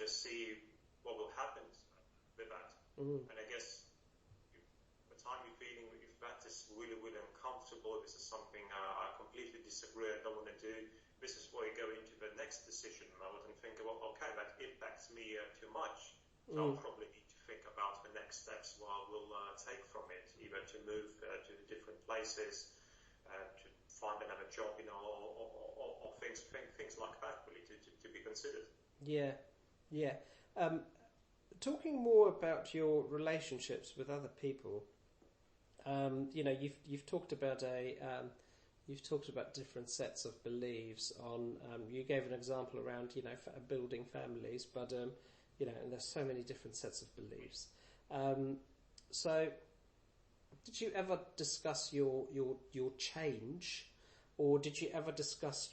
just see what will happen with that. And I guess the time you're feeling, if that is really, really uncomfortable, this is something I completely disagree, I don't want to do, this is where you go into the next decision mode and think, well, okay, that impacts me too much. So I'll probably need to think about the next steps what I will take from it, either to move to different places, to find another job, or things like that, really, to be considered. Yeah. Talking more about your relationships with other people, you've talked about different sets of beliefs. You gave an example around building families, but and there's so many different sets of beliefs. So, did you ever discuss your change, or did you ever discuss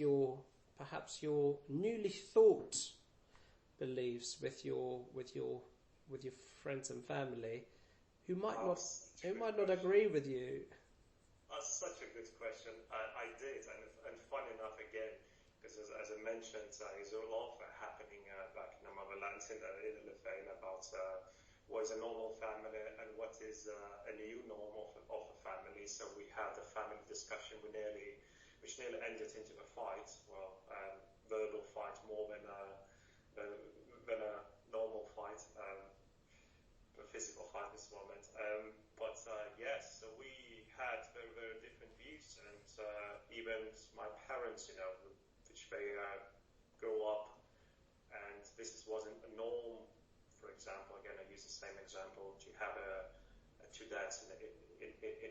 perhaps your newly thought beliefs with your friends and family who might not agree with you? That's such a good question. I did, and funny enough, again, because as I mentioned, there's a lot happening back in the motherland in Lithuania about what is a normal family and what is a new norm of a family. So we had a family discussion which nearly ended into a fight. Well, verbal fight more than a normal fight, a physical fight at this moment. But yes, so we had very, very different views, and even my parents, which they grew up, and this wasn't a norm. For example, again, I use the same example. You have two dads in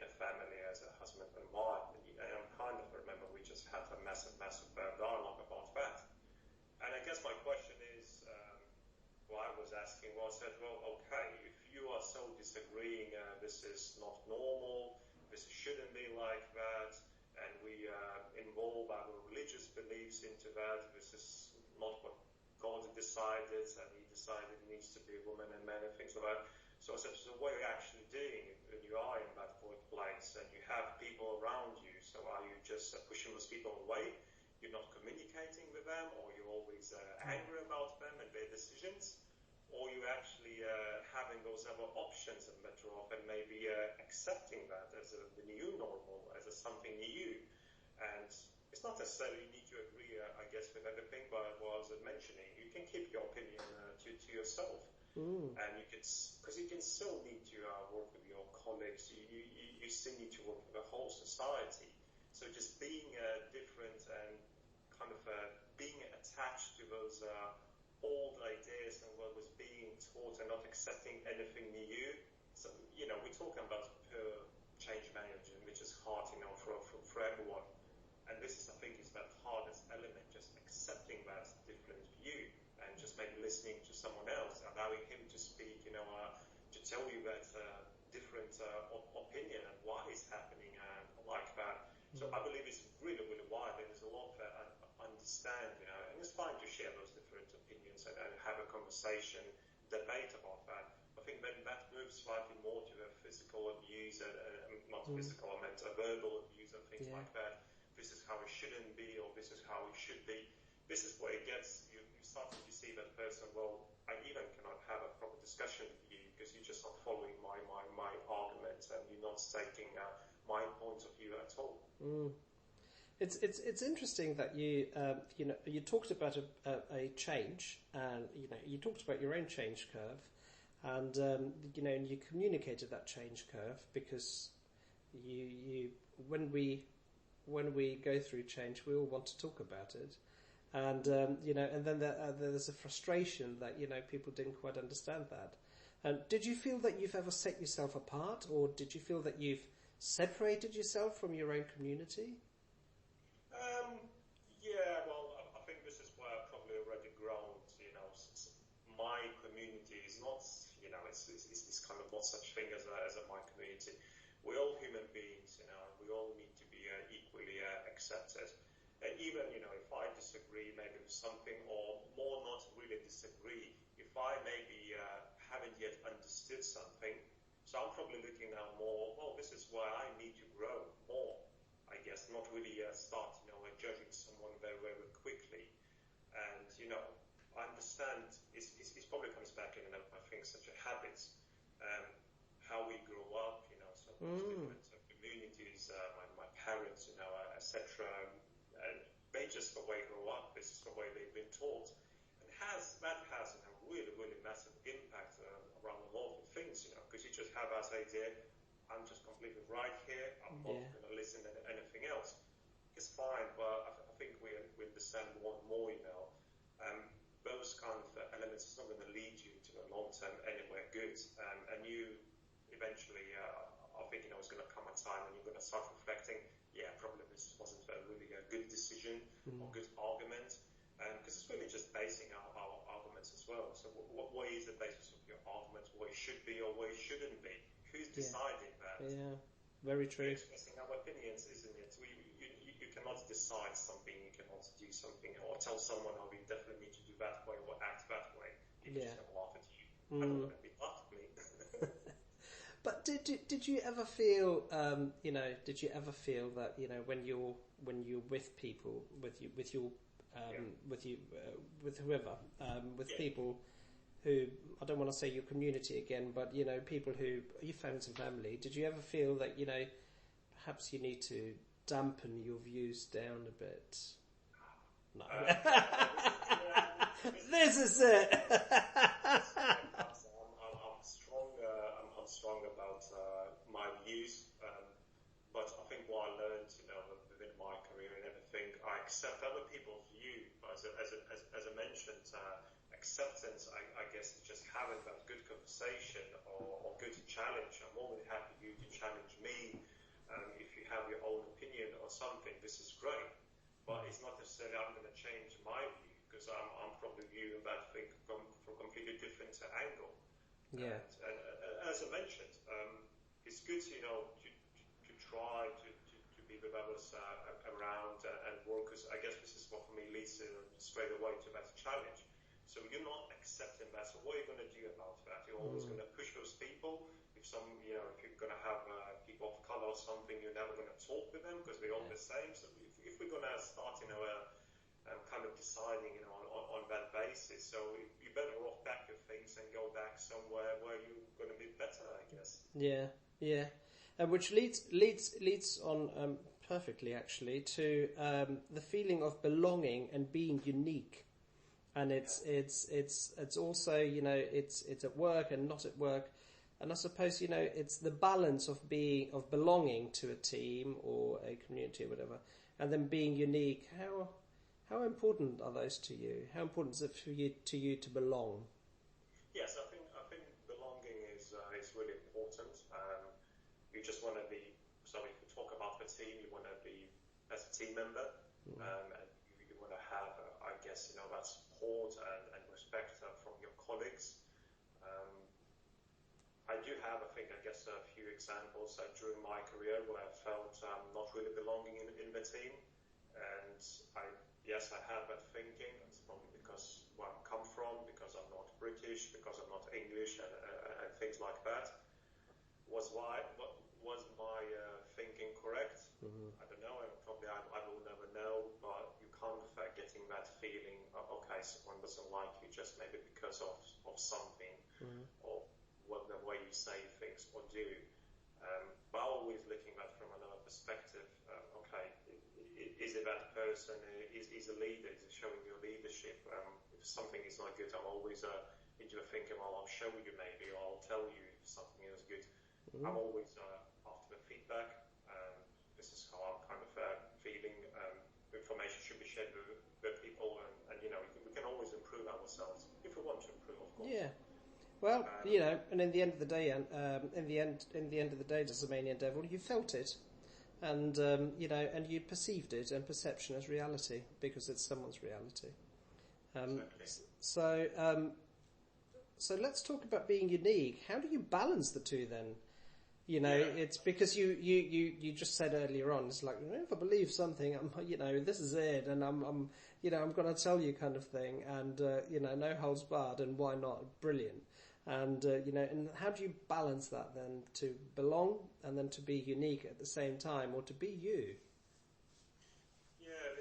a family as a husband and wife, and I kind of remember we just had a massive dialogue about that. And I guess my question is, what I was asking was that, well, okay, if you are so disagreeing, this is not normal, this shouldn't be like that, and we involve our religious beliefs into that, this is not what God decided, and he decided it needs to be a woman and man and things like that. So I said, so what are you actually doing when you are in that workplace and you have people around you? So are you just pushing those people away? You're not communicating with them, or you're always angry about them and their decisions? Or you actually having those other options and better off, and maybe accepting that as the new normal, as something new. And it's not necessarily you need to agree, I guess, with everything, but what I was mentioning, you can keep your opinion to yourself. And because you can still need to work with your colleagues, you still need to work with the whole society. So just being different and kind of being attached to those old ideas and what was being taught and not accepting anything new. So, we're talking about pure change management, which is hard, for everyone. And this is, I think, is that hardest element, just accepting that different view and just maybe listening to someone else, allowing him to speak, to tell you that different opinion and why it's happening like that. So I believe it's really, really wide, and there's a lot that I understand, and it's fine to share those different opinions and have a conversation, debate about that. I think then that moves slightly more to a physical abuse, not physical, I meant a verbal abuse and things like that. This is how it shouldn't be, or this is how it should be. This is where it gets, you start to see that person, well, I even cannot have a proper discussion with you because you're just not following my argument and you're not stating my point of view at all. It's interesting that you talked about a change, and you talked about your own change curve, and and you communicated that change curve because you when we go through change, we all want to talk about it, and and then there's a frustration that people didn't quite understand that. And did you feel that you've ever set yourself apart, or did you feel that you've separated yourself from your own community? Yeah, well, I think this is where I've probably already grown. My community is not, it's kind of not such thing as my community. We're all human beings, we all need to be equally accepted. And even, if I disagree maybe with something, or more not really disagree, if I maybe haven't yet understood something, so I'm probably looking now more, well, this is where I need to grow more, I guess, not really start, judging someone very, very quickly. And, I understand it's habits, how we grow up, so different communities, my parents, etc. And they just the way they grow up. This is the way they've been taught, and that has a really, really massive impact around a lot of things, because you just have that idea, I'm just completely right here. I'm not going to listen to anything else. It's fine, but I think we understand more and more, those kind of elements is not going to lead you to a long term anywhere good. And you eventually, I think, it's going to come a time when you're going to start reflecting, probably this wasn't a really a good decision or good argument. Because it's really just basing our arguments as well. So what is the basis of your argument? What it should be or what it shouldn't be? Who's deciding that? Yeah, very true. We're expressing our opinions, isn't it? You cannot decide something, you cannot do something, or tell someone, you definitely need to do that way or act that way. People just going to laugh at you. I don't want to be laughed at me. But did you ever feel, did you ever feel that, when you're with people, with whoever, people who, I don't want to say your community again, but, people who, your friends and family, did you ever feel that, perhaps you need to dampen your views down a bit? No. This is it! I'm strong about my views, but I think what I learned, within my career and everything, I accept other people's view. As I mentioned, acceptance, I guess, is just having that good conversation or good challenge. I'm more than happy you to challenge me. If you have your own opinion or something, this is great. But it's not necessarily I'm going to change my view, because I'm probably viewing that thing from a completely different angle. Yeah. And as I mentioned, it's good, to try to be with others around and work. Because I guess this is what for me leads straight away to that challenge. So you're not accepting that. So what are you going to do about that? You're always going to push those people. If you're going to have people of color or something, you're never going to talk with them because they're all the same. So if we're going to start, kind of deciding, on that basis, so you better off back your things and go back somewhere where you're going to be better, I guess. Yeah, yeah. Which leads on perfectly, actually, to the feeling of belonging and being unique. And it's also, it's at work and not at work. And I suppose, it's the balance of belonging to a team or a community or whatever, and then being unique. How important are those to you? How important is it to you to belong? Yes, I think belonging is really important. You just want to be. So if you talk about the team, you want to be as a team member, and you want to have, I guess, that support and respect from your colleagues. I do have, a few examples during my career where I felt not really belonging in the team. And I have that thinking. It's probably because where I come from, because I'm not British, because I'm not English, and things like that. Was my thinking correct? I don't know. I will never know. But you can't getting that feeling of, okay, someone doesn't like you just maybe because of something or the way you say things or do. But always looking at from another perspective. Okay, is it that person? Is a leader? Is it showing your leadership? If something is not good, I'm always into thinking, well, I'll show you maybe, or I'll tell you if something is good. I'm always after the feedback. This is how I'm kind of feeling. Information should be shared with people, and we can always improve ourselves if we want to improve, of course. Yeah. Well, and in the end of the day, in the end of the day, Tasmanian Devil, you felt it, and and you perceived it, and perception is reality because it's someone's reality. So let's talk about being unique. How do you balance the two then? It's because you just said earlier on, it's like, if I believe something, this is it, and I'm going to tell you kind of thing, and no holds barred, and why not? Brilliant. And and how do you balance that then, to belong and then to be unique at the same time, or to be you? Yeah,